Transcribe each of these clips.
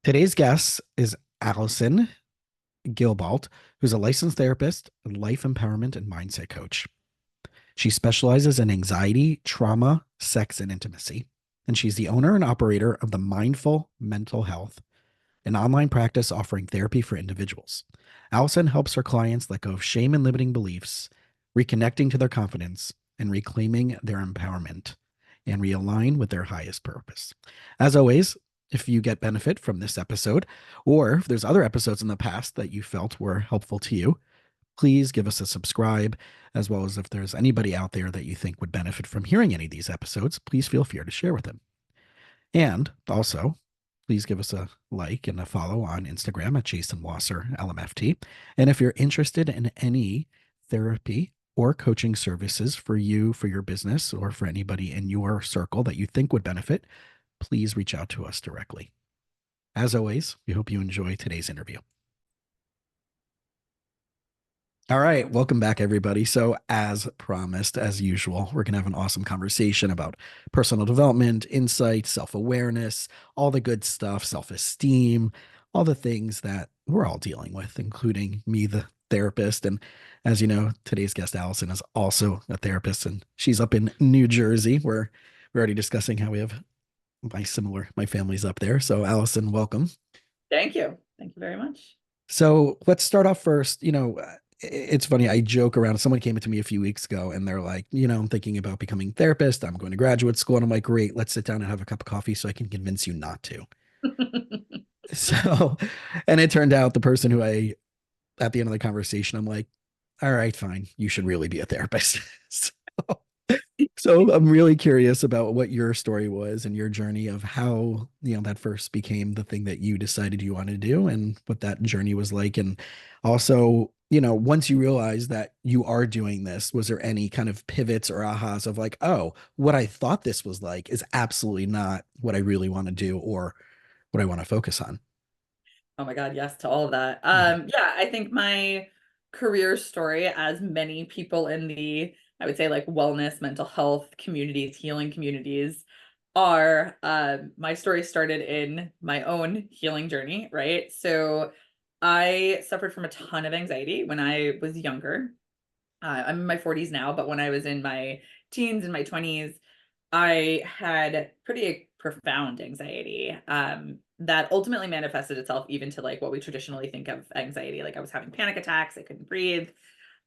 Today's guest is Allison Guilbault, who's a licensed therapist, life empowerment, and mindset coach. She specializes in anxiety, trauma, sex, and intimacy. And she's the owner and operator of the Mindful Mental Health, an online practice offering therapy for individuals. Allison helps her clients let go of shame and limiting beliefs, reconnecting to their confidence, and reclaiming their empowerment and realign with their highest purpose. As always, if you get benefit from this episode, or if there's other episodes in the past that you felt were helpful to you, please give us a subscribe, as well as if there's anybody out there that you think would benefit from hearing any of these episodes, please feel free to share with them. And also, please give us a like and a follow on Instagram at Jason Wasser LMFT. And if you're interested in any therapy or coaching services for you, for your business, or for anybody in your circle that you think would benefit, please reach out to us directly. As always, we hope you enjoy today's interview. All right, welcome back, everybody. So, as promised, as usual, we're going to have an awesome conversation about personal development, insight, self awareness, all the good stuff, self esteem, all the things that we're all dealing with, including me, the therapist. And as you know, today's guest, Allison, is also a therapist, and she's up in New Jersey, where we're already discussing how we have my family's up there. So, Allison, welcome. Thank you. Thank you very much. So let's start off first. It's funny. I joke around. Someone came to me a few weeks ago and they're like, I'm thinking about becoming a therapist. I'm going to graduate school. And I'm like, great, let's sit down and have a cup of coffee so I can convince you not to. So, and it turned out the person who at the end of the conversation, I'm like, all right, fine. You should really be a therapist. So, so I'm really curious about what your story was and your journey of how, that first became the thing that you decided you wanted to do and what that journey was like. And also, once you realized that you are doing this, was there any kind of pivots or ahas of like, oh, what I thought this was like is absolutely not what I really want to do or what I want to focus on? Oh my God, yes to all of that. Mhm. Yeah, I think my career story, as many people in the, I would say like wellness, mental health communities, healing communities are, my story started in my own healing journey, right? So I suffered from a ton of anxiety when I was younger. I'm in my 40s now, but when I was in my teens and my 20s, I had pretty profound anxiety that ultimately manifested itself even to like what we traditionally think of anxiety. Like I was having panic attacks, I couldn't breathe.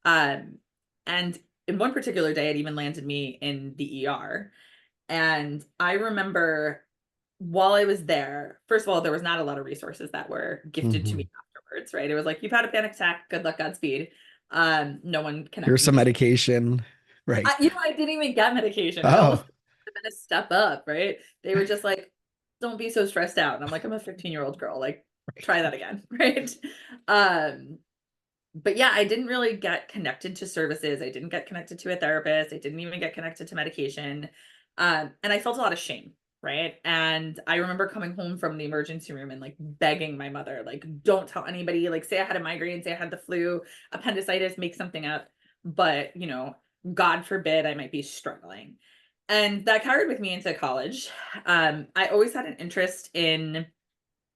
Um, and in one particular day, it even landed me in the ER. And I remember while I was there, first of all, there was not a lot of resources that were gifted to Mhm. me afterwards, right? It was like, you've had a panic attack, good luck, Godspeed. No one Here's connected some me. medication. Right. I didn't even get medication. It almost Oh, have been a step up, right? They were just like, don't be so stressed out. And I'm like, I'm a 15-year-old girl. Like, try that again, right? Um, but yeah, I didn't really get connected to services. I didn't get connected to a therapist. I didn't even get connected to medication. And I felt a lot of shame, right? And I remember coming home from the emergency room and like begging my mother, like, don't tell anybody, like, say I had a migraine, say I had the flu, appendicitis, make something up. But, God forbid I might be struggling. And that carried with me into college. I always had an interest in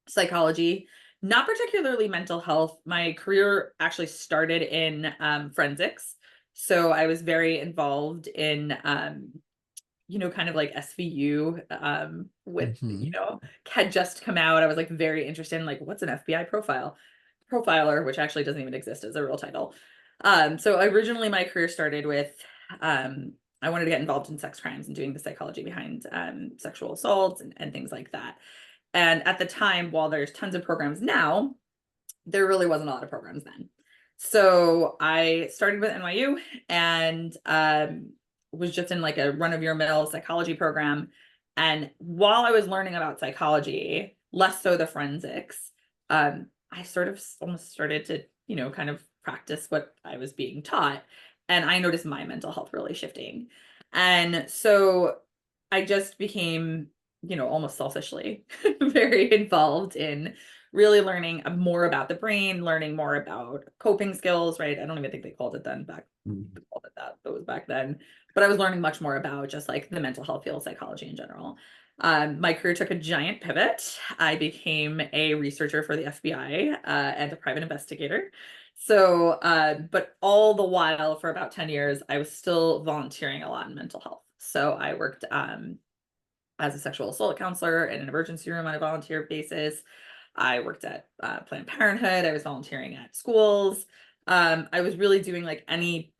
psychology, not particularly mental health. My career actually started in forensics. So I was very involved in, kind of like SVU with, mhm. had just come out. I was like very interested in like, what's an FBI profiler, which actually doesn't even exist as a real title. So originally my career started with, um, I wanted to get involved in sex crimes and doing the psychology behind sexual assaults and things like that. And at the time, while there's tons of programs now, there really wasn't a lot of programs then. So I started with NYU and was just in like a run of your mill psychology program. And while I was learning about psychology, less so the forensics, I sort of almost started to, kind of practice what I was being taught. And I noticed my mental health really shifting. And so I just became, almost selfishly very involved in really learning more about the brain, learning more about coping skills, right? I don't even think they called it then back, they called it that, that was back then. But I was learning much more about just like the mental health field, psychology in general. My career took a giant pivot. I became a researcher for the FBI and a private investigator. So, but all the while for about 10 years, I was still volunteering a lot in mental health. So I worked as a sexual assault counselor in an emergency room on a volunteer basis. I worked at Planned Parenthood. I was volunteering at schools. I was really doing like any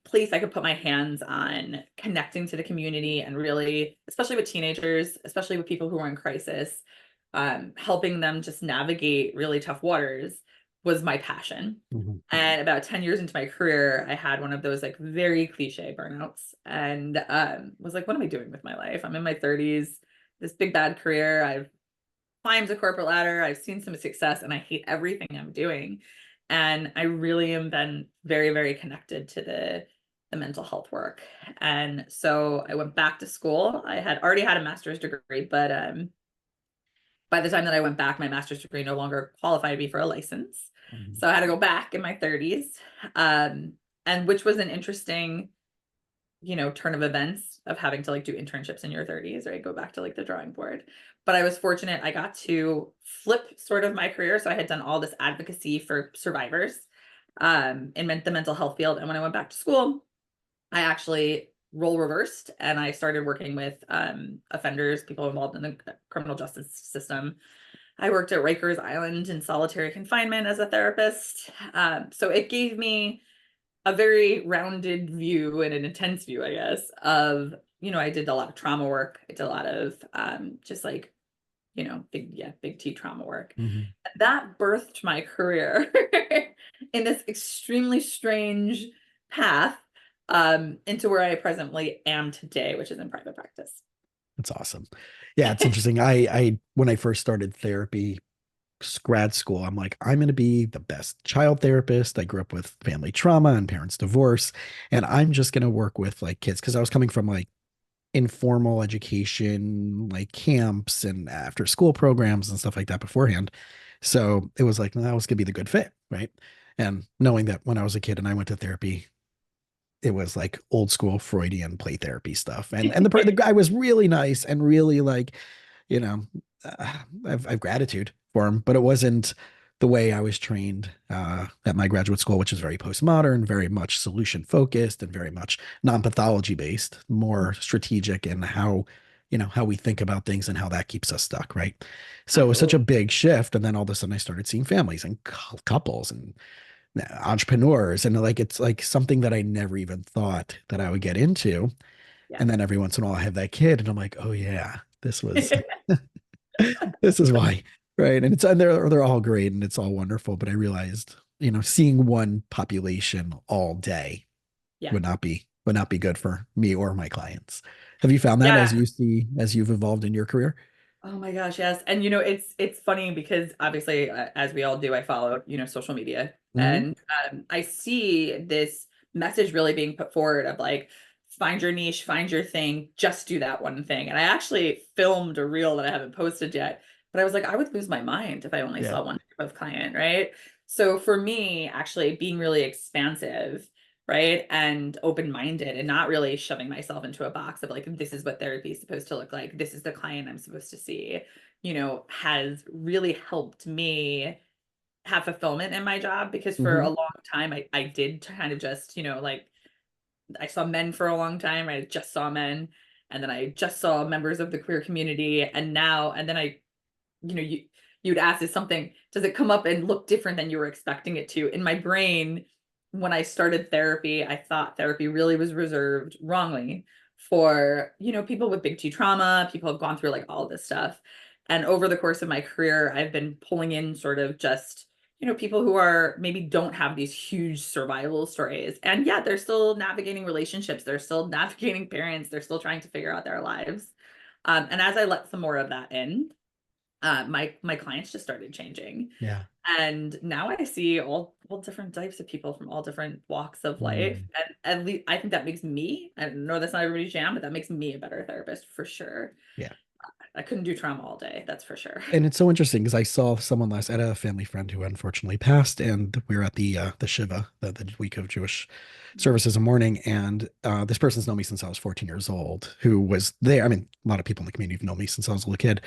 place I could put my hands on connecting to the community and really, especially with teenagers, especially with people who are in crisis, helping them just navigate really tough waters was my passion. Mhm. And about 10 years into my career, I had one of those like very cliche burnouts and was like, what am I doing with my life? I'm in my 30s, this big bad career. I've climbed the corporate ladder, I've seen some success, and I hate everything I'm doing. And I really am been very, very connected to the mental health work. And so I went back to school. I had already had a master's degree, but by the time that I went back, my master's degree no longer qualified me for a license. Mhm. So I had to go back in my 30s. Um, and which was an interesting, turn of events of having to like do internships in your 30s, right? Go back to like the drawing board. But I was fortunate I got to flip sort of my career. So I had done all this advocacy for survivors in the mental health field. And when I went back to school, I actually role reversed and I started working with offenders, people involved in the criminal justice system. I worked at Rikers Island in solitary confinement as a therapist. So it gave me a very rounded view and an intense view, I guess, of, I did a lot of trauma work. I did a lot of just like, big T trauma work. Mhm. That birthed my career in this extremely strange path into where I presently am today, which is in private practice. That's awesome. Yeah, it's interesting. I when I first started therapy, grad school, I'm like, I'm going to be the best child therapist. I grew up with family trauma and parents divorce, and I'm just going to work with like kids because I was coming from like informal education, like camps and after school programs and stuff like that beforehand. So it was like, no, that was going to be the good fit, right? And knowing that when I was a kid and I went to therapy, it was like old school Freudian play therapy stuff. And the guy was really nice and really like, you know, I've gratitude for him, but it wasn't the way I was trained at my graduate school, which is very postmodern, very much solution focused, and very much non-pathology based, more strategic in how we think about things and how that keeps us stuck, right? So it was such a Absolutely. big shift, and then all of a sudden I started seeing families and couples and entrepreneurs, and like it's like something that I never even thought that I would get into. Yeah. And then every once in a while I have that kid, and I'm like, oh yeah, this was this is why, right? And they're all great and it's all wonderful, but I realized, seeing one population all day Yeah. would not be good for me or my clients. Have you found that Yeah. as you've evolved in your career? Oh my gosh, yes. And it's funny because obviously, as we all do, I follow, social media Hmm. and I see this message really being put forward of like, find your niche, find your thing, just do that one thing. And I actually filmed a reel that I haven't posted yet, but I was like, I would lose my mind if I only Yeah. saw one type of client, right? So for me, actually being really expansive, right? And open-minded and not really shoving myself into a box of like, this is what therapy is supposed to look like. This is the client I'm supposed to see, has really helped me have fulfillment in my job because for a Hmm. long time I did kind of just, like I saw men for a long time. I just saw men and then I just saw members of the queer community and then you'd ask is something does it come up and look different than you were expecting it to in my brain when I started therapy I thought therapy really was reserved wrongly for people with big T trauma, people who have gone through like all this stuff, and over the course of my career I've been pulling in sort of just people who are maybe don't have these huge survival stories and yeah they're still navigating relationships, they're still navigating parents, they're still trying to figure out their lives, and as I let some more of that in, my clients just started changing. Yeah. And now I see all different types of people from all different walks of life. Mm. And at least I think that makes me, I know that's not everybody's jam, but that makes me a better therapist for sure. Yeah. I couldn't do trauma all day, that's for sure. And it's so interesting because I saw someone last, I had a family friend who unfortunately passed, and we were at the Shiva, the week of Jewish services in the morning, and this person's known me since I was 14 years old, who was there. I mean, a lot of people in the community have known me since I was a little kid.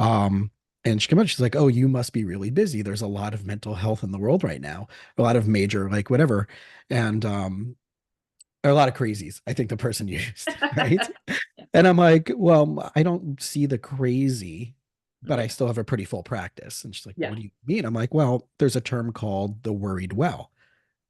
Um, and she came up, she's like, "Oh, you must be really busy. There's a lot of mental health in the world right now, a lot of major, like whatever, and or a lot of crazies." I think the person used, right? Yeah. And I'm like, well, I don't see the crazy, but I Yeah. still have a pretty full practice. And she's like, Yeah. what do you mean? I'm like, well, there's a term called the worried well.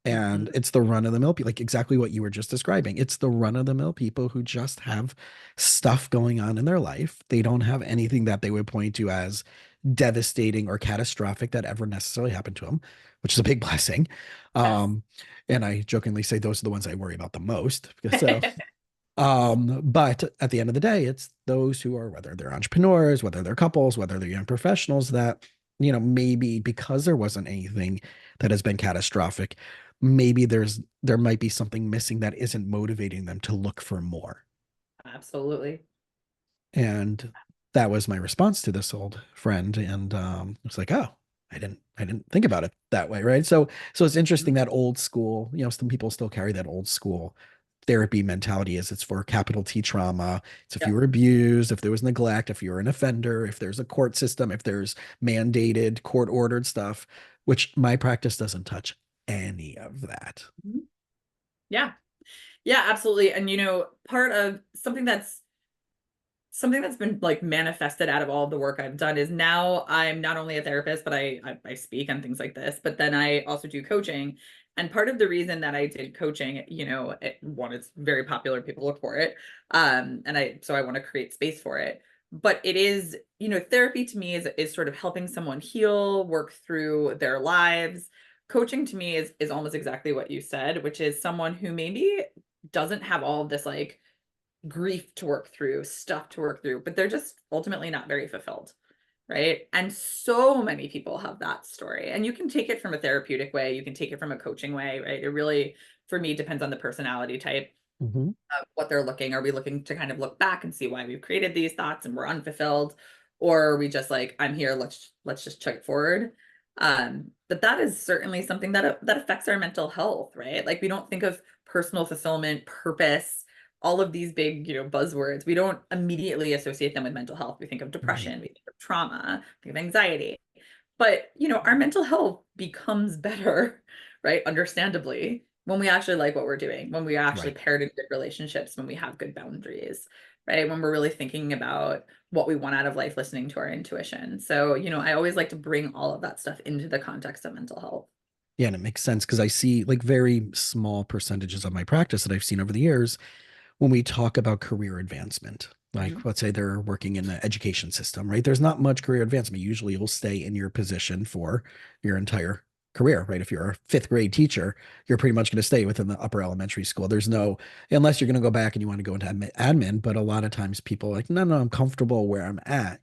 Mhm. And it's the run of the mill, like exactly what you were just describing. It's the run of the mill people who just have stuff going on in their life. They don't have anything that they would point to as devastating or catastrophic that ever necessarily happened to them, which is a big blessing. Yes. Um, and I jokingly say those are the ones I worry about the most. So but at the end of the day, it's those who are, whether they're entrepreneurs, whether they're couples, whether they're young professionals, that, maybe because there wasn't anything that has been catastrophic, maybe there might be something missing that isn't motivating them to look for more. Absolutely. And that was my response to this old friend. And it's like, oh, I didn't think about it that way, right? So it's interesting Mhm. that old school, some people still carry that old school therapy mentality is it's for capital T trauma. It's if you Yep. were abused, if there was neglect, if you're an offender, if there's a court system, if there's mandated court ordered stuff, which my practice doesn't touch any of that. Mhm. Yeah. Yeah, absolutely. And part of something that's been like manifested out of all the work I've done is now I'm not only a therapist, but I speak on things like this, but then I also do coaching. And part of the reason that I did coaching, one, it's very popular, people look for it. And so I want to create space for it. But it is, therapy to me is sort of helping someone heal, work through their lives. Coaching to me is almost exactly what you said, which is someone who maybe doesn't have all of this like grief to work through, stuff to work through, but they're just ultimately not very fulfilled. Right. And so many people have that story. And you can take it from a therapeutic way, you can take it from a coaching way, right? It really, for me, depends on the personality type Mm-hmm. of what they're looking. Are we looking to kind of look back and see why we've created these thoughts and we're unfulfilled? Or are we just like, I'm here, let's just chug forward. But that is certainly something that affects our mental health, right? Like we don't think of personal fulfillment, purpose, all of these big, buzzwords. We don't immediately associate them with mental health. We think of Right. depression, we think of trauma, think of anxiety. But, our mental health becomes better, right? Understandably, when we actually like what we're doing, when we actually Right. paired in good relationships, when we have good boundaries, right? When we're really thinking about what we want out of life, listening to our intuition. So, I always like to bring all of that stuff into the context of mental health. Yeah, and it makes sense because I see like very small percentages of my practice that I've seen over the years when we talk about career advancement. Like, Mhm. let's say they're working in the education system, right? There's not much career advancement. Usually you'll stay in your position for your entire career, right? If you're a fifth grade teacher, you're pretty much going to stay within the upper elementary school. There's no, unless you're going to go back and you want to go into admin, but a lot of times people are like, no, no, I'm comfortable where I'm at.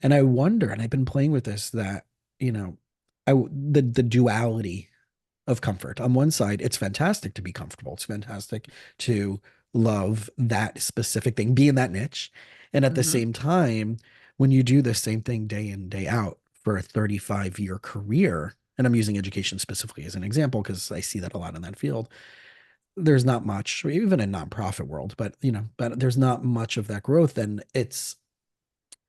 And I wonder, and I've been playing with this that, you know, the duality of comfort. On one side, it's fantastic to be comfortable. It's fantastic to love that specific thing, be in that niche. And at the Mhm. same time, when you do the same thing day in, day out for a 35-year career, and I'm using education specifically as an example because I see that a lot in that field, there's not much, even in nonprofit world, but there's not much of that growth. And it's,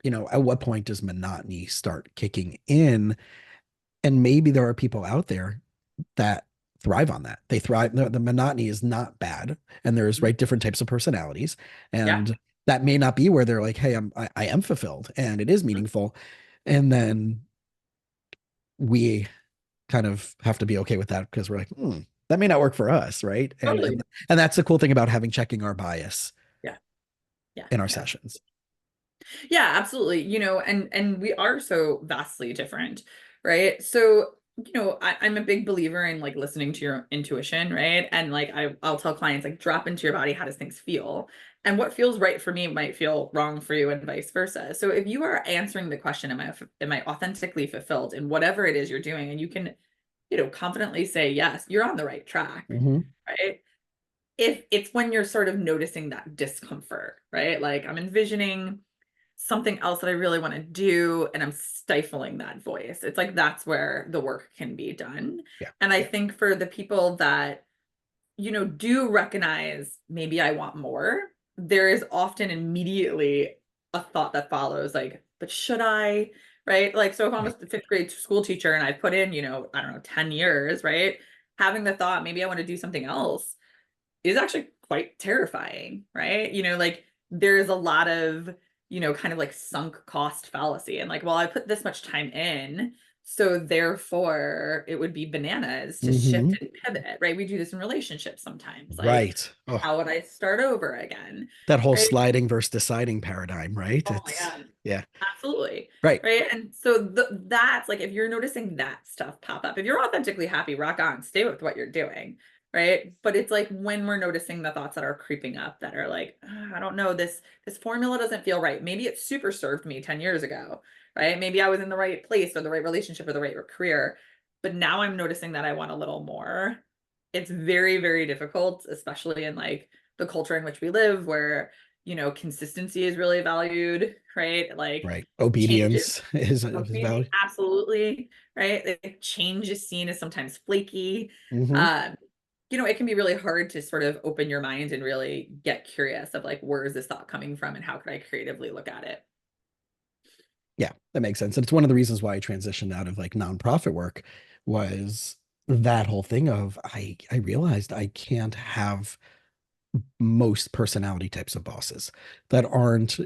at what point does monotony start kicking in? And maybe there are people out there that thrive on that. They thrive. The monotony is not bad, and there's Mhm. right different types of personalities, Yeah. and that may not be where they're like, "Hey, I am fulfilled, and it is Mhm. meaningful," and then we kind of have to be okay with that because we're like, that may not work for us, right? And Totally. and and that's the cool thing about having checking our bias Yeah. Yeah. in our Yeah. sessions. Yeah, absolutely. And we are so vastly different, right? So, I'm a big believer in like listening to your intuition, right? And like I'll tell clients like drop into your body, how does things feel? And what feels right for me might feel wrong for you and vice versa. So if you are answering the question, am I authentically fulfilled in whatever it is you're doing, and you can, confidently say yes, you're on the right track, Hmm. right? If it's when you're sort of noticing that discomfort, right? Like I'm envisioning something else that I really want to do, and I'm stifling that voice. It's like that's where the work can be done. Yeah. And I think for the people that, do recognize maybe I want more, there is often immediately a thought that follows, like, but should I? Right? Like, so if I'm a Right. fifth grade school teacher and I put in, I don't know, 10 years, right? Having the thought, maybe I want to do something else is actually quite terrifying, right? Like there's a lot of, kind of like sunk cost fallacy. And like, well, I put this much time in, so therefore it would be bananas to Hmm. shift and pivot, right? We do this in relationships sometimes. Like, Right. Oh, how would I start over again? that whole Right? sliding versus deciding paradigm, right? Oh my It's, God. yeah. Absolutely. Right. Right. And so that's like, if you're noticing that stuff pop up, if you're authentically happy, rock on, stay with what you're doing. Right. But it's like when we're noticing the thoughts that are creeping up that are like, "Ah, I don't know, this formula doesn't feel right. Maybe it super served me 10 years ago. Right. Maybe I was in the right place or the right relationship or the right career. But now I'm noticing that I want a little more. It's very, very difficult, especially in like the culture in which we live, where consistency is really valued, right? Like Right. change is Obedience is okay, valid. absolutely, right? Like change is seen as sometimes flaky. Hmm. Um, it can be really hard to sort of open your mind and really get curious of like, where is this thought coming from and how could I creatively look at it? Yeah, that makes sense. And it's one of the reasons why I transitioned out of like nonprofit work was that whole thing of I realized I can't have most personality types of bosses that aren't,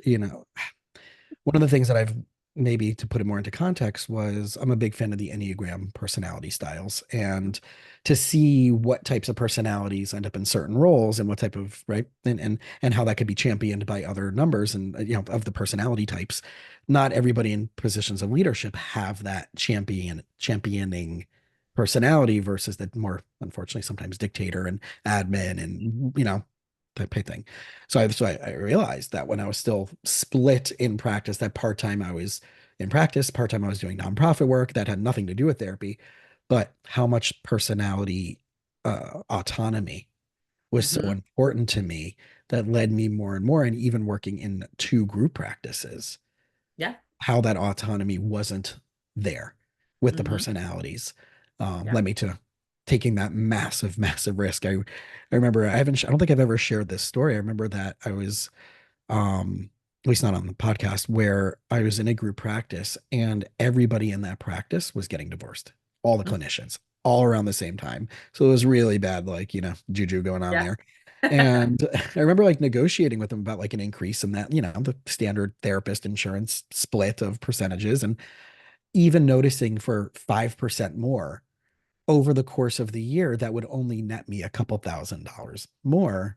one of the things that I've maybe to put it more into context was I'm a big fan of the Enneagram personality styles and to see what types of personalities end up in certain roles and what type of right and how that could be championed by other numbers and of the personality types. Not everybody in positions of leadership have that championing personality versus the more unfortunately sometimes dictator and admin and type of thing. So I realized that when I was still split in practice, that part time I was in practice, part time I was doing nonprofit work that had nothing to do with therapy, but how much personality autonomy was so Hmm. important to me that led me more and more, and even working in two group practices, Yeah. how that autonomy wasn't there with the Hmm. personalities Yeah. led me to taking that massive, massive risk. I remember I don't think I've ever shared this story. I remember that I was, at least not on the podcast, where I was in a group practice and everybody in that practice was getting divorced, all the clinicians, all around the same time. So it was really bad, like, juju going on Yeah. there. And I remember like negotiating with them about like an increase in that, the standard therapist insurance split of percentages, and even noticing for 5% more over the course of the year, that would only net me a couple $1,000s more.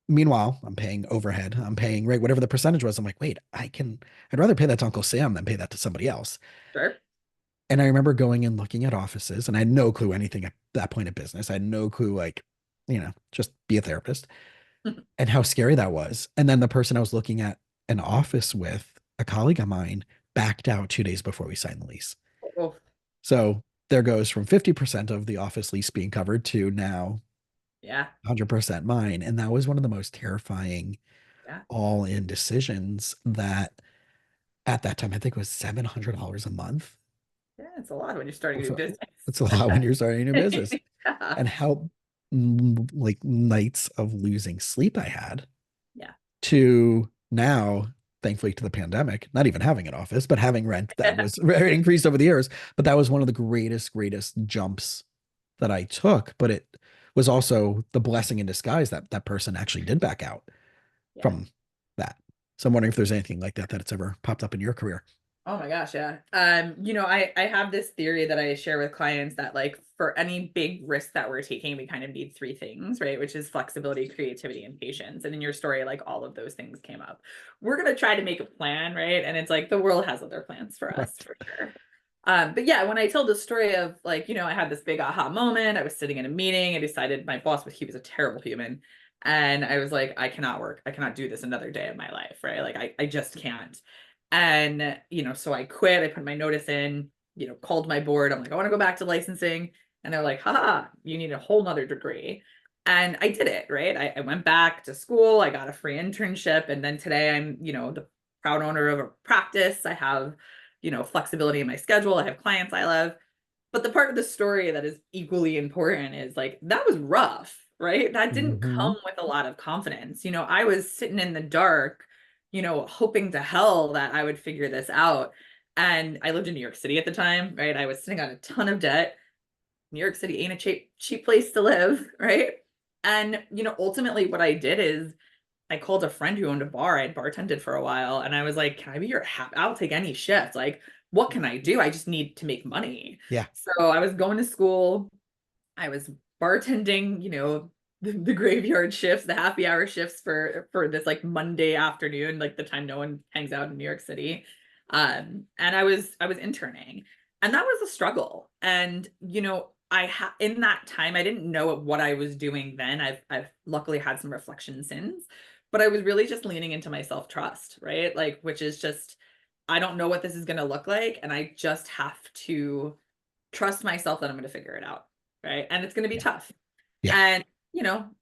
Meanwhile, I'm paying overhead. I'm paying right whatever the percentage was. I'm like, wait, I'd rather pay that to Uncle Sam than pay that to somebody else. Sure. And I remember going and looking at offices, and I had no clue anything at that point of business. I had no clue, like, just be a therapist and how scary that was. And then the person I was looking at an office with, a colleague of mine, backed out 2 days before we signed the lease. Oh, So there goes from 50% of the office lease being covered to now yeah. 100% mine. And that was one of the most terrifying Yeah. all in decisions that at that time, I think it was $700 a month. Yeah. It's a lot when you're starting a new So business. it's a lot when you're starting a new business. Yeah. And how like nights of losing sleep I had Yeah. to now, thankfully to the pandemic, not even having an office, but having rent that was very increased over the years. But that was one of the greatest jumps that I took. But it was also the blessing in disguise that that person actually did back out Yeah. from that. So I'm wondering if there's anything like that that's ever popped up in your career. Oh my gosh, yeah. I have this theory that I share with clients that like for any big risk that we're taking, we kind of need three things, right? Which is flexibility, creativity, and patience. And in your story, like all of those things came up. We're gonna try to make a plan, right? And it's like the world has other plans for us Right. for sure. But yeah, when I tell the story of like, I had this big aha moment. I was sitting in a meeting. I decided my boss was he was a terrible human. And I was like, I cannot work. I cannot do this another day of my life, right? Like I just can't. And, so I quit. I put my notice in, called my board. I'm like, I want to go back to licensing. And they're like, haha, you need a whole nother degree. And I did it, right? I went back to school. I got a free internship. And then today I'm, the proud owner of a practice. I have, flexibility in my schedule. I have clients I love. But the part of the story that is equally important is like, that was rough, right? That didn't Mm-hmm. come with a lot of confidence. I was sitting in the dark, hoping to hell that I would figure this out. And I lived in New York City at the time, right? I was sitting on a ton of debt. New York City ain't a cheap place to live, right? And, ultimately what I did is I called a friend who owned a bar. I had bartended for a while, and I was like, "Can I be your I'll take any shift. Like, what can I do? I just need to make money." Yeah. So I was going to school. I was bartending, the graveyard shifts, the happy hour shifts for this like Monday afternoon, like the time no one hangs out in New York City. And I was interning, and that was a struggle. And in that time I didn't know what I was doing then. I've luckily had some reflection since, but I was really just leaning into my self-trust, right? Like, which is just, I don't know what this is going to look like, and I just have to trust myself that I'm going to figure it out, right? And it's going to be Yeah. tough. Yeah. And,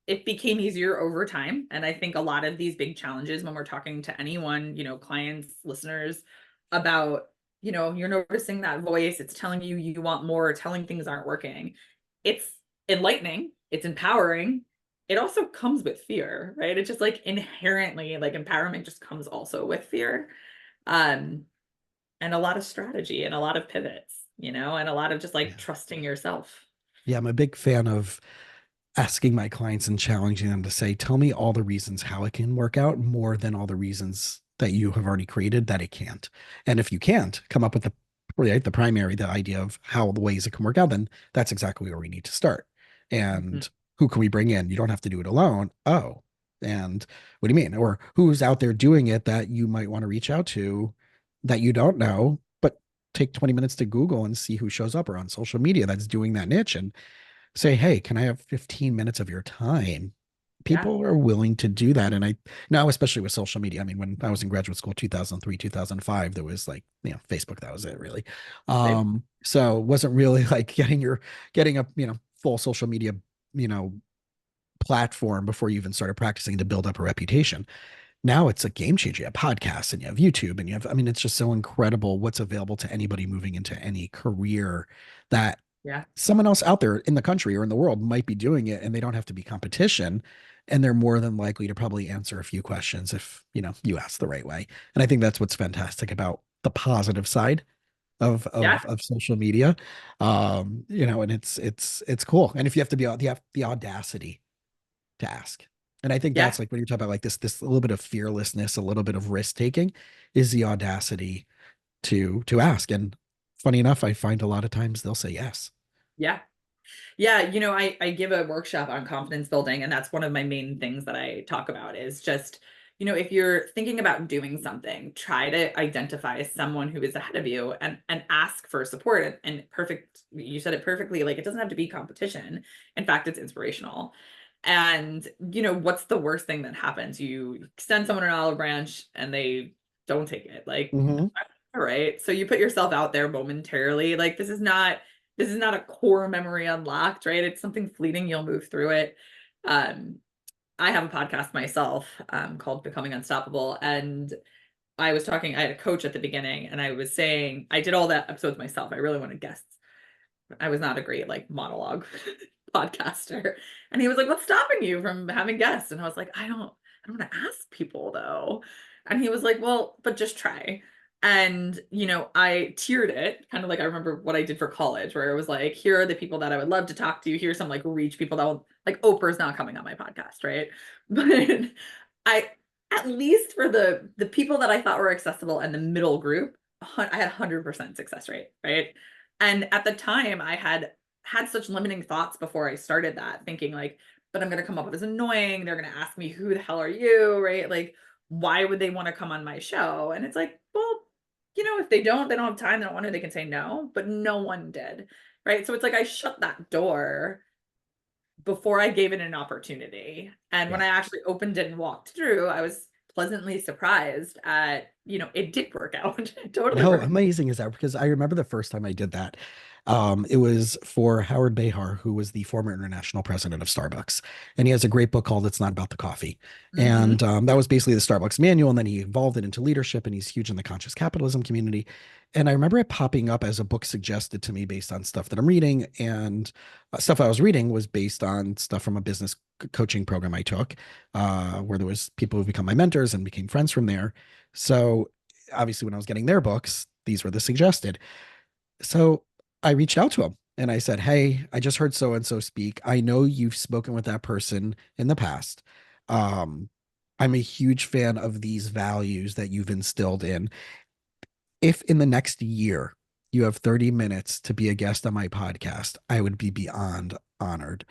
it became easier over time. And I think a lot of these big challenges, when we're talking to anyone, clients, listeners, about, you're noticing that voice, it's telling you you want more, telling things aren't working. It's enlightening, it's empowering. It also comes with fear, right? It's just like inherently, like empowerment just comes also with fear. Um, and a lot of strategy and a lot of pivots, and a lot of just like Yeah. trusting yourself. Yeah. I'm a big fan of asking my clients and challenging them to say, tell me all the reasons how it can work out more than all the reasons that you have already created that it can't. And if you can't come up with the primary, the idea of how the ways it can work out, then that's exactly where we need to start. Mhm. And who can we bring in? You don't have to do it alone. Oh, and what do you mean? Or who's out there doing it that you might want to reach out to that you don't know, but take 20 minutes to Google and see who shows up or on social media that's doing that niche and say, hey, can I have 15 minutes of your time? Yeah. People are willing to do that. And I now, especially with social media, I mean, when I was in graduate school, 2003, 2005, there was like, Facebook, that was it really. Same. So it wasn't really like getting a, full social media, you know, platform before you even started practicing to build up a reputation. Now it's a game changer. You have podcasts and you have YouTube and I mean, it's just so incredible what's available to anybody moving into any career that Yeah. someone else out there in the country or in the world might be doing it and they don't have to be competition. And they're more than likely to probably answer a few questions if, you ask the right way. And I think that's what's fantastic about the positive side of Yeah. of social media. And it's cool. And if you have to be you have the audacity to ask. And I think Yeah. that's like when you talk about like this a little bit of fearlessness, a little bit of risk taking is the audacity to ask. And funny enough, I find a lot of times they'll say yes. Yeah. Yeah. I give a workshop on confidence building, and that's one of my main things that I talk about is just, if you're thinking about doing something, try to identify someone who is ahead of you and ask for support. And perfect, you said it perfectly. Like, it doesn't have to be competition. In fact, it's inspirational. And, what's the worst thing that happens? You extend someone an olive branch and they don't take it. Like, Mm-hmm. all right. So you put yourself out there momentarily. Like, this is not a core memory unlocked, right? It's something fleeting. You'll move through it. Um, I have a podcast myself, called Becoming Unstoppable. And I had a coach at the beginning, and I was saying, I did all that episodes myself. I really wanted guests. I was not a great like monologue podcaster. And he was like, "What's stopping you from having guests?" And I was like, I don't want to ask people though. And he was like, "Well, but just try." And, I tiered it, kind of like I remember what I did for college, where it was like, here are the people that I would love to talk to. Here's some like reach people that will, like, Oprah's not coming on my podcast, right? But I, at least for the people that I thought were accessible and the middle group, I had 100% success rate, right? And at the time, I had such limiting thoughts before I started that, thinking like, but I'm going to come up with as annoying. They're going to ask me, who the hell are you? Right? Like, why would they want to come on my show? And it's like, well, if they don't have time, they don't want to, they can say no, but no one did. Right. So it's like I shut that door before I gave it an opportunity. And when Yeah. I actually opened it and walked through, I was pleasantly surprised at, it did work out. It totally How worked. amazing is that? Because I remember the first time I did that. It was for Howard Behar, who was the former international president of Starbucks. And he has a great book called It's Not About the Coffee. Hmm. And that was basically the Starbucks manual. And then he evolved it into leadership, and he's huge in the conscious capitalism community. And I remember it popping up as a book suggested to me based on stuff that I'm reading. And stuff I was reading was based on stuff from a business coaching program I took, where there was people who become my mentors and became friends from there. So obviously, when I was getting their books, these were the suggested. So I reached out to him and I said, "Hey, I just heard so and so speak. I know you've spoken with that person in the past. Um, I'm a huge fan of these values that you've instilled in. If in the next year you have 30 minutes to be a guest on my podcast, I would be beyond honored."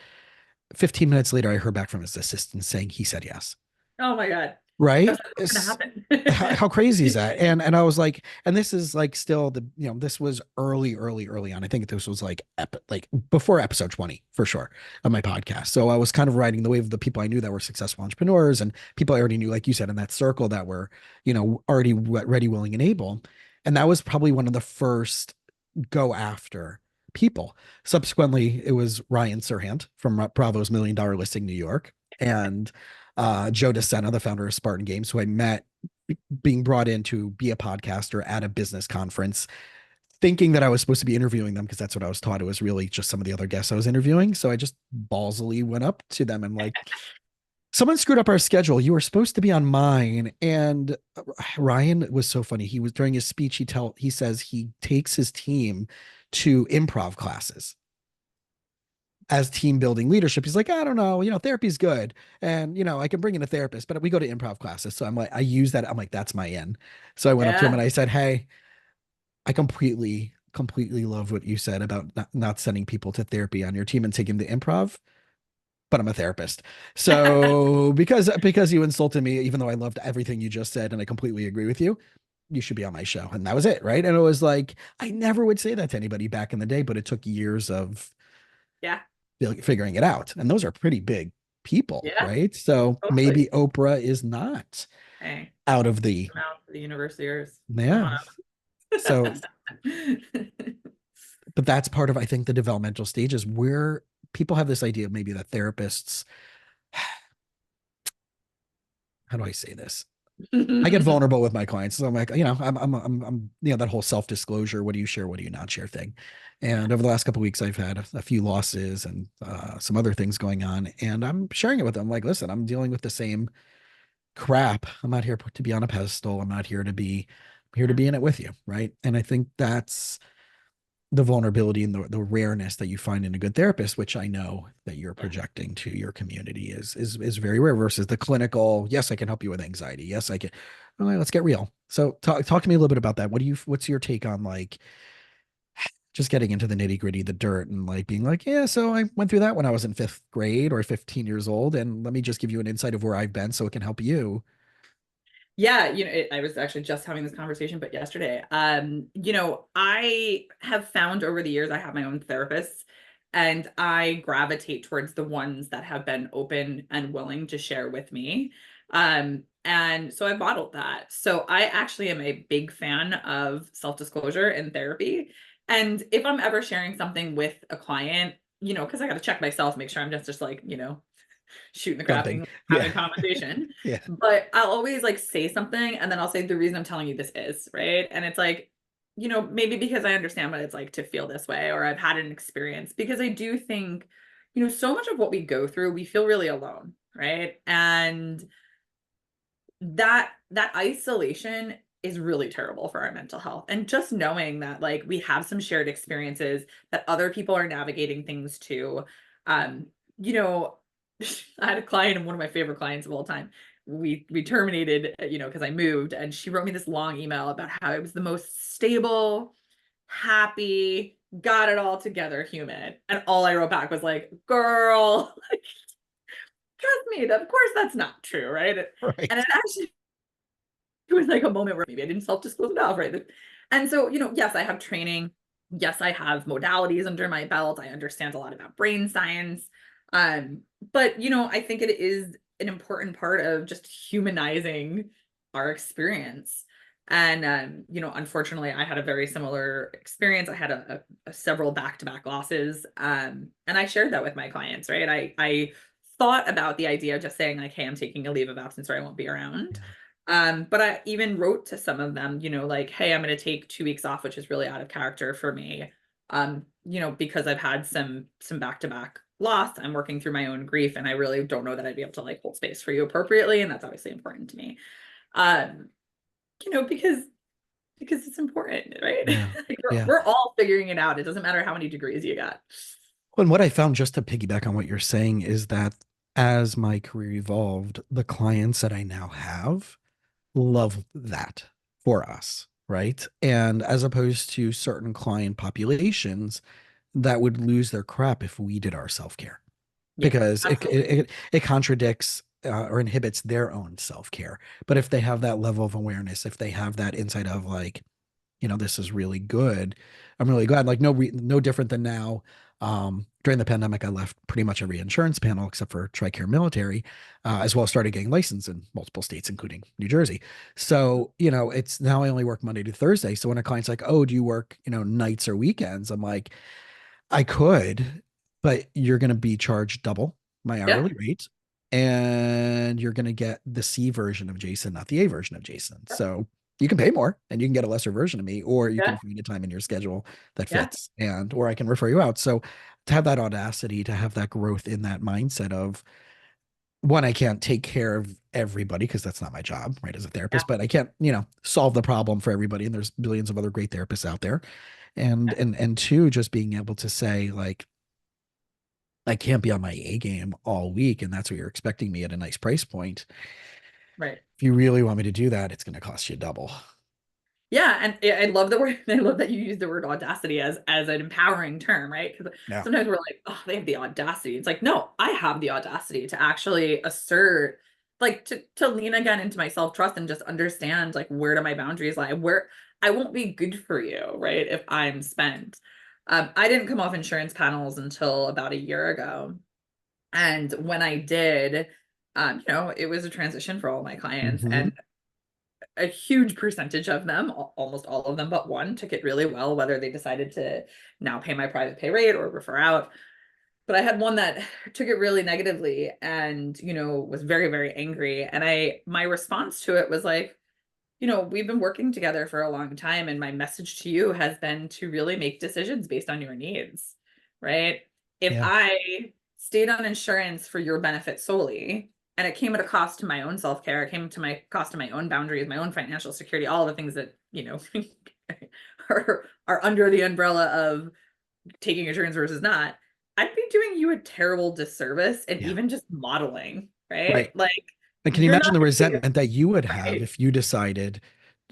15 minutes later, I heard back from his assistant saying he said yes. Oh my God. Right? That's what's gonna How happen. crazy is that? And I was like, and this is like still the, this was early on. I think this was like like before episode 20 for sure of my podcast. So I was kind of riding the wave of the people I knew that were successful entrepreneurs and people I already knew, like you said, in that circle that were, already ready, willing, and able. And that was probably one of the first go after people. Subsequently, it was Ryan Serhant from Bravo's $1 Million Listing New York, and Joe DeSena, the founder of Spartan Games, who I met being brought in to be a podcaster at a business conference, thinking that I was supposed to be interviewing them because that's what I was taught. It was really just some of the other guests I was interviewing. So I just ballsily went up to them and like, someone screwed up our schedule. You were supposed to be on mine. And Ryan was so funny. He was during his speech, he says he takes his team to improv classes as team building leadership. He's like, I don't know, therapy's good. And, I can bring in a therapist, but we go to improv classes. So I'm like, I use that. I'm like, that's my in. So I went up to him and Yeah. I said, hey, I completely love what you said about not sending people to therapy on your team and taking the improv, but I'm a therapist. So because you insulted me, even though I loved everything you just said and I completely agree with you, you should be on my show. And that was it. Right. And it was like, I never would say that to anybody back in the day, but it took years of Yeah. figuring it out. And those are pretty big people, Yeah. right? So Totally. maybe Oprah is not Hey, out of the, come out to the universiers. Come yeah. on So, up. but that's part of, I think, the developmental stages where people have this idea of maybe that therapists, how do I say this? I get vulnerable with my clients. So I'm like, that whole self-disclosure. What do you share? What do you not share thing? Yeah. And over the last couple of weeks, I've had a few losses and some other things going on. And I'm sharing it with them. Like, listen, I'm dealing with the same crap. I'm not here to be on a pedestal. I'm not here to be I'm here to Yeah. be in it with you. Right. And I think that's the vulnerability and the rareness that you find in a good therapist, which I know that you're Yeah. projecting to your community is very rare versus the clinical, yes, I can help you with anxiety. Yes, I can. All right, let's get real. So talk to me a little bit about that. What's your take on like just getting into the nitty gritty, the dirt, and like being like, yeah, so I went through that when I was in fifth grade or 15 years old. And let me just give you an insight of where I've been so it can help you. Yeah, I was actually just having this conversation, but yesterday. I have found over the years I have my own therapists, and I gravitate towards the ones that have been open and willing to share with me. And so I modeled that. So I actually am a big fan of self-disclosure in therapy. And if I'm ever sharing something with a client, because I got to check myself, make sure I'm just like, shooting the crap Dumping. and having Yeah. a conversation. Yeah. But I'll always like say something and then I'll say the reason I'm telling you this is, right? And it's like, maybe because I understand what it's like to feel this way or I've had an experience because I do think, so much of what we go through, we feel really alone, right? And that isolation is really terrible for our mental health. And just knowing that like we have some shared experiences that other people are navigating things too. Um, you know, I had a client and one of my favorite clients of all time. We terminated, because I moved and she wrote me this long email about how it was the most stable, happy, got it all together human. And all I wrote back was like, girl, trust me, of course that's not true, right? And Right. it actually it was like a moment where maybe I didn't self-disclose enough, right? And so, yes, I have training. Yes, I have modalities under my belt. I understand a lot about brain science. Um, but I think it is an important part of just humanizing our experience. And unfortunately, I had a very similar experience. I had a several back-to-back losses, and I shared that with my clients, right? I thought about the idea of just saying like, "Hey, I'm taking a leave of absence, or I won't be around." Yeah. But I even wrote to some of them, like, "Hey, I'm going to take 2 weeks off, which is really out of character for me, because I've had some back-to-back loss. I'm working through my own grief, and I really don't know that I'd be able to like hold space for you appropriately, and that's obviously important to me." Um, because it's important, right? Yeah. Like Yeah. we're all figuring it out. It doesn't matter how many degrees you got. And what I found, just to piggyback on what you're saying, is that as my career evolved, the clients that I now have love that for us, right? And as opposed to certain client populations that would lose their crap if we did our self-care, Yeah, because absolutely. it contradicts or inhibits their own self-care. But if they have that level of awareness, if they have that insight of like, this is really good. I'm really glad. Like no different than now. During the pandemic, I left pretty much every insurance panel except for TRICARE Military, as well as started getting licensed in multiple states, including New Jersey. So, it's now I only work Monday to Thursday. So when a client's like, "Oh, do you work, nights or weekends?" I'm like, I could, but you're going to be charged double my Yeah. hourly rate, and you're going to get the C version of Jason, not the A version of Jason. So you can pay more and you can get a lesser version of me, or you Yeah. can find a time in your schedule that Yeah. fits, or I can refer you out. So to have that audacity, to have that growth in that mindset of, one, I can't take care of everybody because that's not my job, right, as a Yeah. therapist, but I can't, solve the problem for everybody. And there's billions of other great therapists out there. And Yeah. and two, just being able to say like, I can't be on my A game all week, and that's what you're expecting me at a nice price point. Right. If you really want me to do that, it's going to cost you double. Yeah, and I love the word. I love that you use the word audacity as an empowering term, right? Because Yeah. sometimes we're like, "Oh, they have the audacity." It's like, no, I have the audacity to actually assert, like to lean again into my self-trust and just understand like where do my boundaries lie? Where I won't be good for you, right? If I'm spent. I didn't come off insurance panels until about a year ago. And when I did, it was a transition for all my clients. Hmm. And a huge percentage of them, almost all of them but one, took it really well, whether they decided to now pay my private pay rate or refer out. But I had one that took it really negatively and, was very, very angry. And my response to it was like, we've been working together for a long time. And my message to you has been to really make decisions based on your needs, right? If Yeah. I stayed on insurance for your benefit solely, and it came at a cost to my own self-care, it came to my cost to my own boundaries, my own financial security, all the things that, are under the umbrella of taking insurance versus not, I'd be doing you a terrible disservice and Yeah. even just modeling, right? Right. Like And can you you're not imagine the gonna be resentment that you would have right. if you decided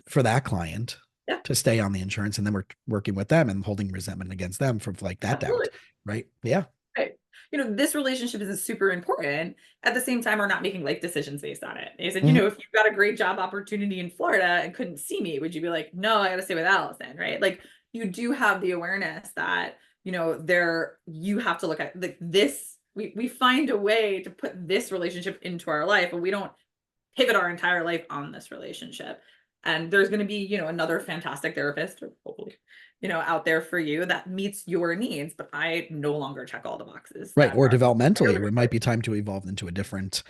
for that client Yeah, to stay on the insurance, and then we're working with them and holding resentment against them from like that doubt, absolutely. right? Yeah. Right. This relationship is super important. At the same time, we're not making life decisions based on it. He said, Hmm. if you've got a great job opportunity in Florida and couldn't see me, would you be like, no, I got to stay with Allison, right? Like you do have the awareness that, you have to look at like this. We find a way to put this relationship into our life, but we don't pivot our entire life on this relationship. And there's going to be, another fantastic therapist or hopefully, out there for you that meets your needs, but I no longer check all the boxes Right. that Or are developmentally, fairly it might required. be time to evolve into a different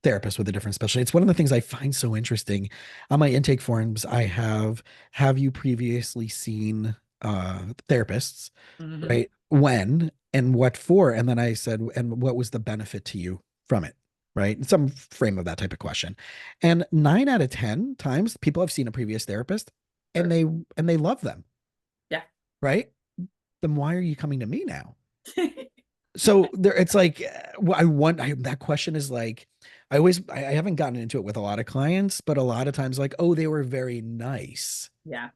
therapist with a different specialty. It's one of the things I find so interesting. On my intake forms, I have you previously seen therapists, Mhm. right? When and what for? And then I said, and what was the benefit to you from it? Right. Some frame of that type of question. And 9 out of 10 times people have seen a previous therapist and Sure. they love them. Yeah. Right. Then why are you coming to me now? So there, it's like, that question is like, I haven't gotten into it with a lot of clients, but a lot of times like, oh, they were very nice, Yeah.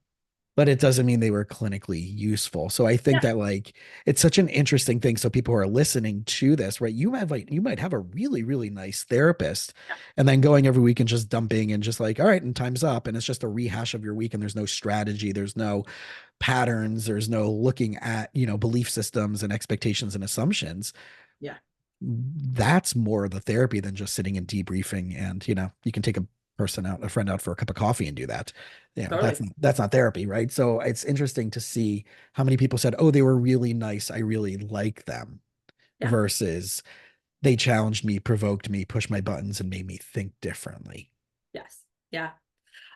but it doesn't mean they were clinically useful. So I think Yeah. that like, it's such an interesting thing. So people who are listening to this, right? You might have a really, really nice therapist Yeah. and then going every week and just dumping and just like, all right, and time's up. And it's just a rehash of your week. And there's no strategy. There's no patterns. There's no looking at, belief systems and expectations and assumptions. Yeah. That's more of the therapy than just sitting and debriefing. And, you can take a a friend out for a cup of coffee and do that. Totally. That's not therapy, right? So it's interesting to see how many people said, "Oh, they were really nice. I really like them," Yeah. versus they challenged me, provoked me, pushed my buttons, and made me think differently. Yes. Yeah.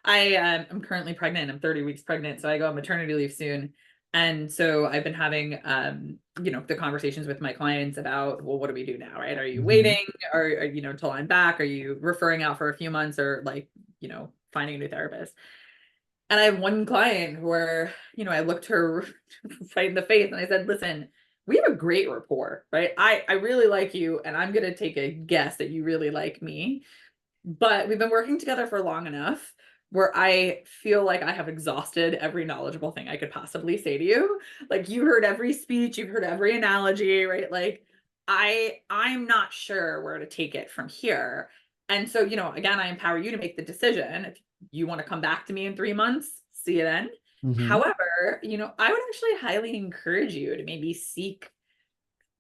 I'm currently pregnant. I'm 30 weeks pregnant, so I go on maternity leave soon. And so I've been having the conversations with my clients about, well, what do we do now, right? Are you Mhm. waiting or till I'm back? Are you referring out for a few months or like, finding a new therapist? And I have one client where, I looked her right in the face and I said, listen, we have a great rapport, right? I really like you, and I'm gonna take a guess that you really like me. But we've been working together for long enough where I feel like I have exhausted every knowledgeable thing I could possibly say to you. Like you heard every speech, you've heard every analogy, right? Like I'm not sure where to take it from here. And so, again, I empower you to make the decision. If you want to come back to me in 3 months, see you then. Mhm. However, I would actually highly encourage you to maybe seek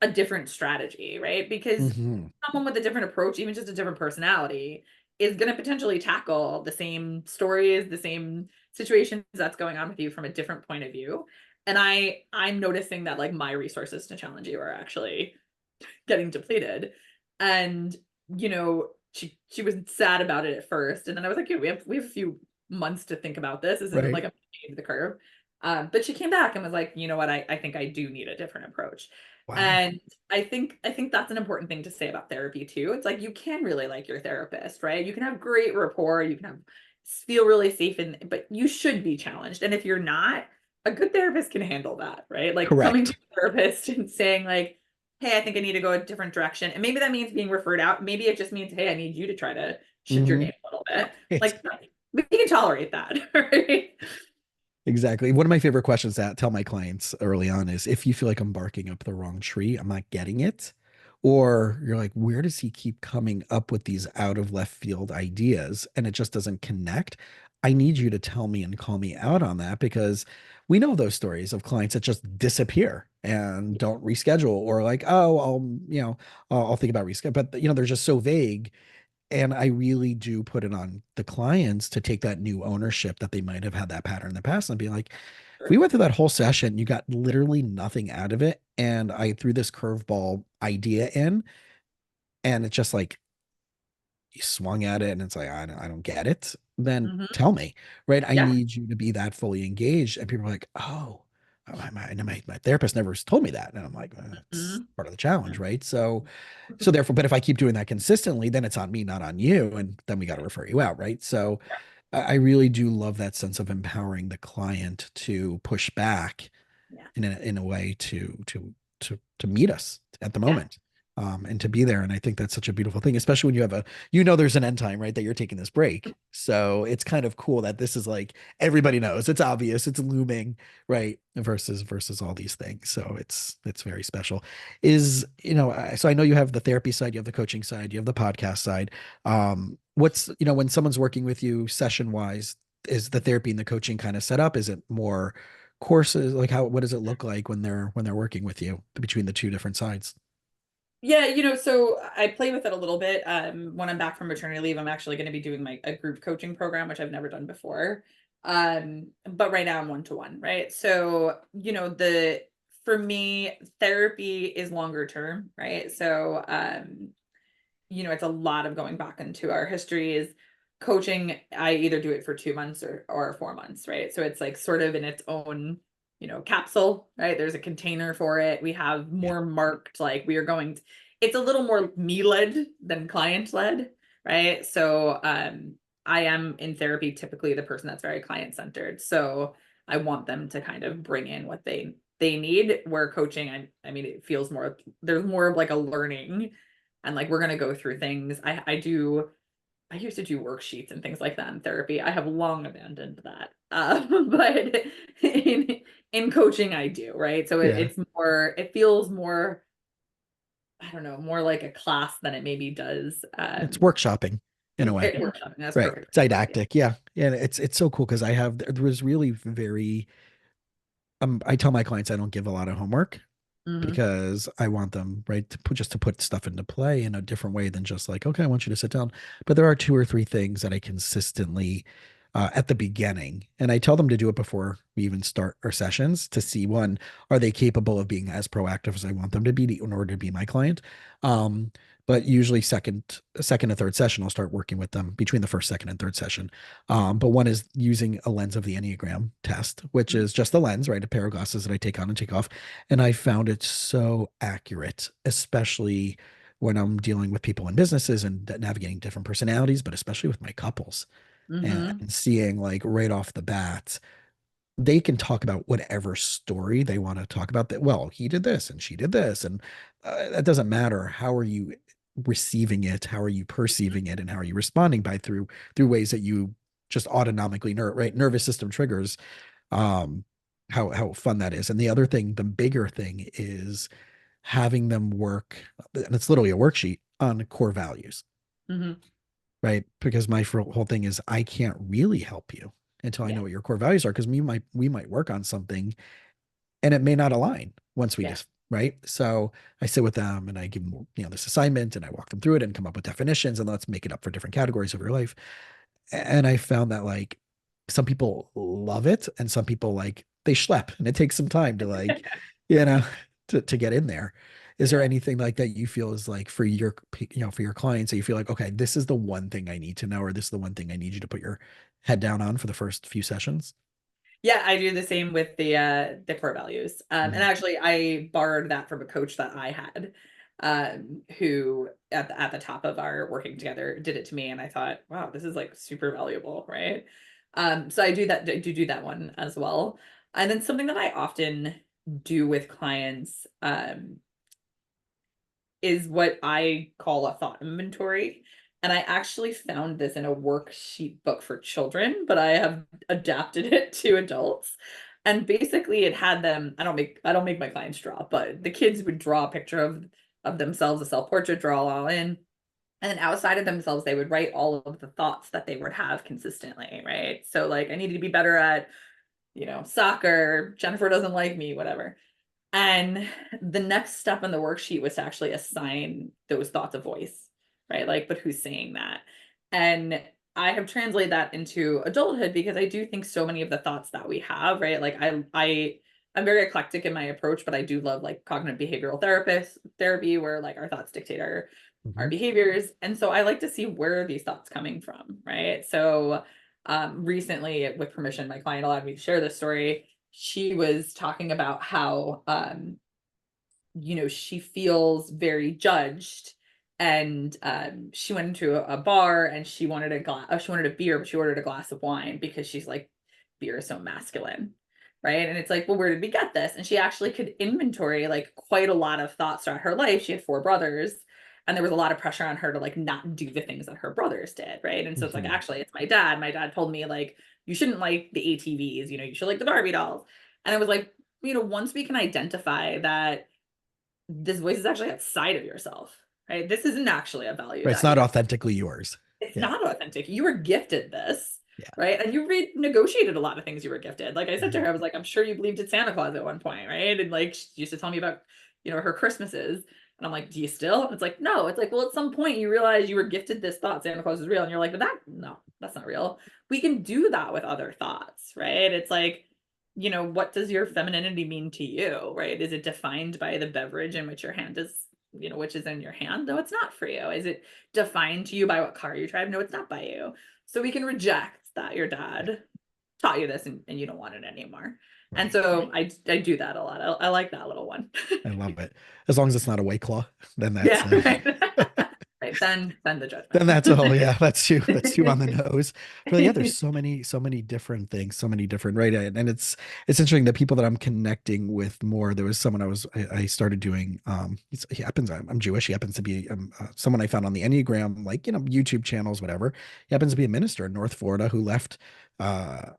a different strategy, right? Because Mhm. someone with a different approach, even just a different personality, is going to potentially tackle the same stories, the same situations that's going on with you from a different point of view. And I'm noticing that like my resources to challenge you are actually getting depleted. And she was sad about it at first. And then I was like, yeah, we have a few months to think about this. This isn't Right. like a the curve. But she came back and was like, you know what, I think I do need a different approach. Wow. And I think that's an important thing to say about therapy too. It's like you can really like your therapist, right? You can have great rapport, you can have feel really safe, but you should be challenged. And if you're not, a good therapist can handle that, right? Like coming to Correct. a therapist and saying like, hey, I think I need to go a different direction. And maybe that means being referred out. Maybe it just means, hey, I need you to try to shift your Mhm. game a little bit. Right. Like we can tolerate that, right? Exactly. One of my favorite questions that I tell my clients early on is if you feel like I'm barking up the wrong tree, I'm not getting it. Or you're like, where does he keep coming up with these out of left field ideas and it just doesn't connect? I need you to tell me and call me out on that because we know those stories of clients that just disappear and don't reschedule or like, oh, I'll think about reschedule. But they're just so vague, and I really do put it on the clients to take that new ownership that they might have had that pattern in the past and be like, if we Sure. went through that whole session, you got literally nothing out of it. And I threw this curveball idea in, and it's just like you swung at it and it's like, I don't get it. Then Hmm. tell me, right? I Yeah. need you to be that fully engaged. And people are like, oh, my therapist never told me that. And I'm like, it's Hmm. part of the challenge, right? So therefore, but if I keep doing that consistently, then it's on me, not on you. And then we got to refer you out, right? So I really do love that sense of empowering the client to push back Yeah. in a way to meet us at the Yeah. moment, and to be there. And I think that's such a beautiful thing, especially when you have there's an end time, right? That you're taking this break. So it's kind of cool that this is like everybody knows, it's obvious, it's looming, right? Versus all these things. So it's very special. So I know you have the therapy side, you have the coaching side, you have the podcast side. What's when someone's working with you session wise, is the therapy and the coaching kind of set up? Is it more courses? Like what does it look like when they're working with you between the two different sides? Yeah, so I play with it a little bit. When I'm back from maternity leave, I'm actually going to be doing a group coaching program, which I've never done before. But right now I'm one-to-one, right? So, the for me, therapy is longer term, right? So, it's a lot of going back into our histories. Coaching, I either do it for 2 months or 4 months, right? So it's like sort of in its own, capsule, right? There's a container for it. We have Yeah. more marked, like we are it's a little more me led than client led, right? So I am in therapy typically the person that's very client centered. So I want them to kind of bring in what they need. Where coaching, I mean, it feels more, there's more of like a learning, and like we're gonna go through things. I used to do worksheets and things like that in therapy. I have long abandoned that. But in coaching, I do, right? So Yeah. it feels more, I don't know, more like a class than it maybe does. It's workshopping in a way. Workshopping. That's Right. perfect. Yeah. Didactic. Yeah. Yeah. It's so cool because there was really I tell my clients I don't give a lot of homework. Hmm. because I want them, right, to put just to put stuff into play in a different way than just like, okay, I want you to sit down. But there are two or three things that I consistently at the beginning, and I tell them to do it before we even start our sessions to see one, are they capable of being as proactive as I want them to be in order to be my client? Um, but usually second and third session, I'll start working with them between the first, second, and third session. But one is using a lens of the Enneagram test, which is just a lens, right? A pair of glasses that I take on and take off. And I found it so accurate, especially when I'm dealing with people in businesses and navigating different personalities, but especially with my couples Hmm. and seeing like right off the bat, they can talk about whatever story they want to talk about that. Well, he did this and she did this. And that doesn't matter. How are you receiving it? How are you perceiving it? And how are you responding by through ways that you just autonomically right nervous system triggers um how fun that is. And the other thing, the bigger thing is having them work, and it's literally a worksheet on core values, Hmm. right? Because my whole thing is I can't really help you until I Yeah. know what your core values are, because we might work on something and it may not align once we Yeah. just right. So I sit with them and I give them, this assignment and I walk them through it and come up with definitions and let's make it up for different categories of your life. And I found that like some people love it and some people like they schlep and it takes some time to like, you know, to get in there. Is there Yeah. anything like that you feel is like for for your clients that you feel like, okay, this is the one thing I need to know, or this is the one thing I need you to put your head down on for the first few sessions? Yeah, I do the same with the core values. And Mhm. actually I borrowed that from a coach that I had, who at the top of our working together did it to me, and I thought, wow, this is like super valuable, right? So I do that one as well. And then something that I often do with clients, is what I call a thought inventory. And I actually found this in a worksheet book for children, but I have adapted it to adults. And basically it had them, I don't make my clients draw, but the kids would draw a picture of themselves, a self-portrait, draw all in. And then outside of themselves, they would write all of the thoughts that they would have consistently, right? So like I need to be better at, soccer, Jennifer doesn't like me, whatever. And the next step in the worksheet was to actually assign those thoughts a voice, right? Like, but who's saying that? And I have translated that into adulthood because I do think so many of the thoughts that we have, right? Like I'm very eclectic in my approach, but I do love like cognitive behavioral therapy where like our thoughts dictate our Mhm. behaviors. And so I like to see where are these thoughts coming from, right? So recently, with permission, my client allowed me to share this story. She was talking about how she feels very judged, and she went into a bar and she wanted she wanted a beer, but she ordered a glass of wine because she's like, beer is so masculine, right? And it's like, well, where did we get this? And she actually could inventory like quite a lot of thoughts throughout her life. She had four brothers, and there was a lot of pressure on her to like not do the things that her brothers did, right? And so it's like, Mhm. actually, it's my dad told me like, you shouldn't like the ATVs, you should like the Barbie dolls. And it was like, once we can identify that this voice is actually outside of yourself, right? This isn't actually a value Right, it's that not you, authentically yours. it's Yeah. not authentic. You were gifted this, Yeah. right? And you negotiated a lot of things you were gifted. Like I said to Mhm. her, I was like, I'm sure you believed in Santa Claus at one point, right? And like she used to tell me about, her Christmases. And I'm like, do you still? And it's like, no. It's like, well, at some point you realize you were gifted this thought, Santa Claus is real. And you're like, but no, that's not real. We can do that with other thoughts, right? It's like, what does your femininity mean to you, right? Is it defined by the beverage in which your hand is, which is in your hand? No, it's not for you. Is it defined to you by what car you drive? No, it's not by you. So we can reject that your Yeah. dad taught you this, and you don't want it anymore. And Right. so I do that a lot. I like that little one. I love it. As long as it's not a white claw, then that's Yeah, right. Right. Then the judgment. then that's all. Yeah, that's too on the nose. But yeah, there's so many different things, so many different right. And it's interesting the people that I'm connecting with more. There was someone I started doing. He happens. I'm Jewish. He happens to be someone I found on the Enneagram, like YouTube channels, whatever. He happens to be a minister in North Florida who left uh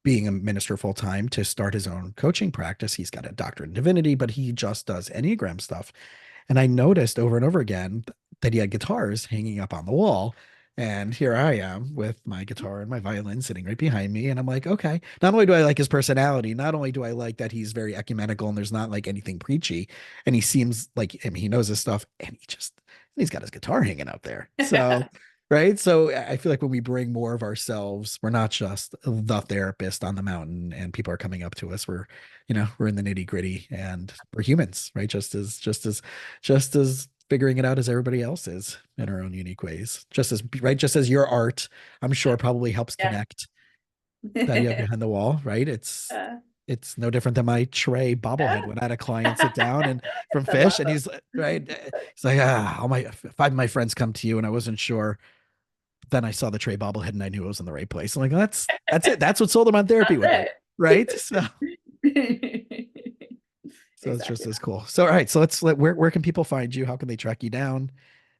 being a minister full time to start his own coaching practice. He's got a doctorate in divinity, but he just does Enneagram stuff. And I noticed over and over again that he had guitars hanging up on the wall. And here I am with my guitar and my violin sitting right behind me. And I'm like, okay, not only do I like his personality, not only do I like that he's very ecumenical and there's not like anything preachy, and he seems like, I mean, he knows his stuff and he's got his guitar hanging out there. So, right. So I feel like when we bring more of ourselves, we're not just the therapist on the mountain and people are coming up to us. We're in the nitty gritty and we're humans, right? Just as figuring it out as everybody else is in our own unique ways. Just as your art, I'm sure probably helps Yeah. connect that you have behind the wall, right? It's Yeah. it's no different than my Trey bobblehead Yeah. when I had a client sit down and from That's Fish, and awesome. he's right. He's like, all my 5 of my friends come to you, and I wasn't sure. Then I saw the Trey bobblehead, and I knew I was in the right place. I'm like, that's it. That's what sold him on therapy with me, That's right? So it's just exactly. as cool. So all right, so where can people find you? How can they track you down?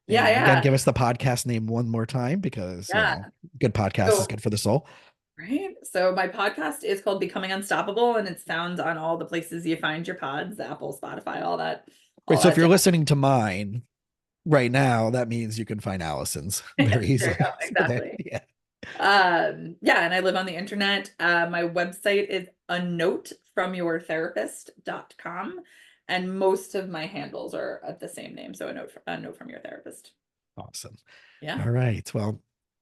Yeah, And again, yeah, give us the podcast name one more time because, yeah. good podcast is So, good for the soul. right. So my podcast is called Becoming Unstoppable, and it's found on all the places you find your pods, Apple, Spotify, Right. all So if that you're jazz. listening to mine right now, that means you can find Allison's very There you easily. go. So there, Exactly. yeah. Yeah, and I live on the internet. My website is a note from your therapist.com, and most of my handles are at the same name. So a note from your therapist. Awesome. Yeah. All right. Well,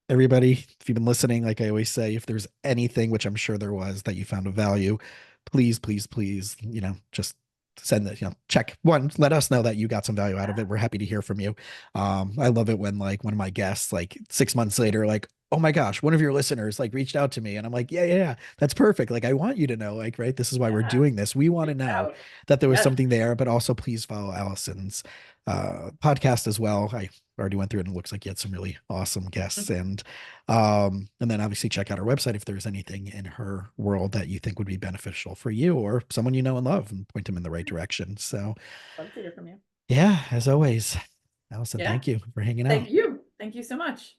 everybody, if you've been listening, like I always say, if there's anything, which I'm sure there was, that you found of value, please, please, please, just send it, check one, let us know that you got some value out of it. We're happy to hear from you. I love it when like one of my guests, like 6 months later, like, oh my gosh, one of your listeners like reached out to me and I'm like, yeah, yeah, yeah, that's perfect. Like, I want you to know, like, right, this is why we're Yeah. doing this. We want to Reach know out. that there was Yes. something there, but also please follow Allison's podcast as well. I already went through it and it looks like you had some really awesome guests, and then obviously check out our website if there's anything in her world that you think would be beneficial for you or someone you know and love, and point them in the right direction. So Love to hear from you. yeah, as always, Allison, Yeah. thank you for hanging out. Thank you. Thank you so much.